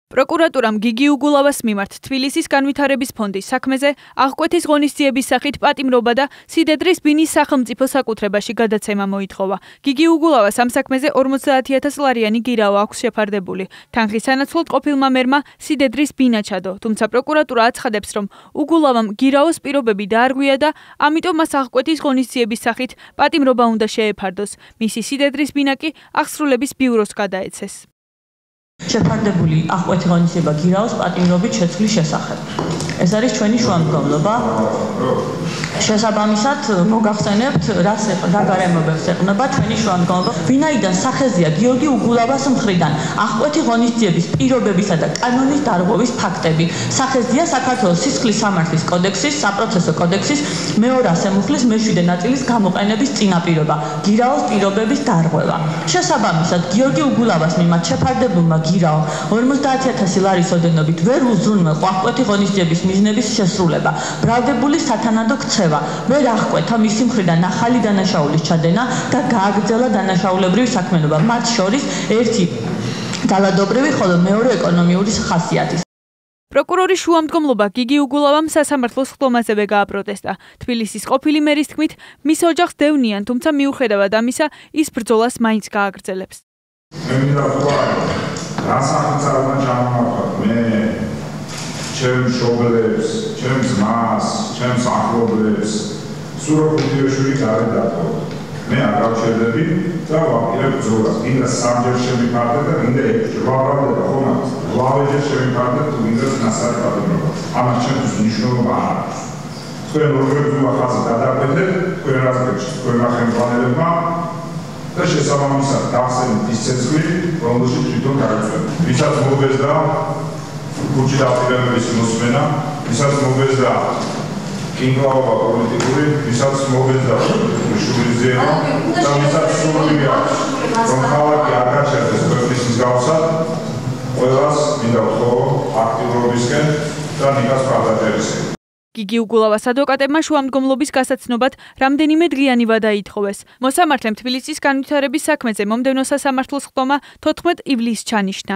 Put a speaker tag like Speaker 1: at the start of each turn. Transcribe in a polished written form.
Speaker 1: პროკურატურამ გიგი უგულავას მიმართ თბილისის განვითარების ფონდის საქმეზე აღკვეთის ღონისძიების სახით პატიმრობა და სიდედრის ბინის სახელმწიფო საკუთრებაში გადაცემა მოითხოვა. გიგი უგულავას ამ საქმეზე 50,000 ლარიანი გირავა აქვს შეფარდებული. თანხის სანაცვლოდ ყოფილმა მერმა სიდედრის ბინა ჩადო, თუმცა პროკურატურა აცხადებს, რომ უგულავამ გირაოს პირობები დაარღვია და ამიტომ მას აღკვეთის ღონისძიების სახით პატიმრობა უნდა შეეფარდოს. მისი სიდედრის ბინა კი აღსრულების ბიუროს გადაეცეს.
Speaker 2: შეფარდებული აღკვეთი ღონისძიება გირაოს პატიმრობით შეცვლის შესახებ. ეს არის ჩვენი შუამდგომლობა. შესაბამისად მოგახსენებთ, რა გარემოებებს ეყრდნობა ჩვენი შუამდგომლობა. ვინაიდან სახეზეა გიორგი უგულავას მხრიდან აღკვეთი ღონისძიების პირობებისა და კანონის დარღვევის ფაქტები. სახეზეა საქართველოს სისხლის სამართლის კოდექსის, საპროცესო კოდექსის მე-200 მუხლის მე-7 ნაწილის გამოყენების წინაპირობა, გირაოს პირობების დარღვევა. შესაბამისად გიორგი უგულავას მიმართ შეფარდებულმა გირაო 50,000 ლარის ოდენობით ვერ უზრუნველყო აღკვეთი ღონისძიების მიზნების შესრულება. ბრალდებული სათანადო ქცევა, ვერ აღკვეთა მისი მხრიდან ახალი დანაშაულის ჩადენა და გააგრძელა დანაშაულებრივი საქმიანობა, მათ შორის ერთი ძალადობრივი, ხოლო მეორე ეკონომიური ხასიათის.
Speaker 1: პროკურორის შუამდგომლობა გიგი უგულავამ სასამართლოს ხდომაზევე გააპროტესტა. თბილისის ყოფილი მერის თქმით, მის ოჯახს დევნიან, თუმცა მიუხედავად ამისა, ის ბრძოლას მაინც გააგრძელებს.
Speaker 3: რასახმარმა ჩამოვარდ მე ჩემს მშობლებს, ჩემს მას, ჩემს ახლობლებს სურო ხუთიშვილი გარედატო. მე არ გავჩერდები და ვაპირებ ბრძოლას. გინდა სამჯერ შემიფარდე და გინდა ექვსჯერ და ხომაც 8-ჯერ შემიფარდე თუ გინდა ნასარი პატიმრობა. ამას ჩემთვის მნიშვნელობა არ აქვს. თქვენ ორგანიზმმა ხაზი გადააკვეთეთ, თქვენ რაზეც თქვენ სახელმწიფოებმა და შესაბამისად გახსენეთ ის ცეცხლი, რომელშიც თვითონ გაიწვევთ. ვისაც მოგეზდა ქუჩი დაპირებების მოსმენა, ვისაც მოგეზდა კინკლაობა პოლიტიკური, ვისაც მოგეზდა შურიზება და ვისაც სურვილი აქვს, რომ ქალაქი არ გაჩერდეს ქვეყნის მსგავსად, ყველას მინდა ვთხოვო აქტიურობისკენ და ნიკას მხარდაჭერისკენ.
Speaker 1: გიგი უგულავას ადვოკატებმა შუამდგომლობის გასაცნობად რამდენიმე დღიანი ვადა ითხოვეს. მოსამართლემ თბილისის განვითარების საქმეზე მომდევნო სასამართლოს ხდომა 14 ივლისს ჩანიშნა.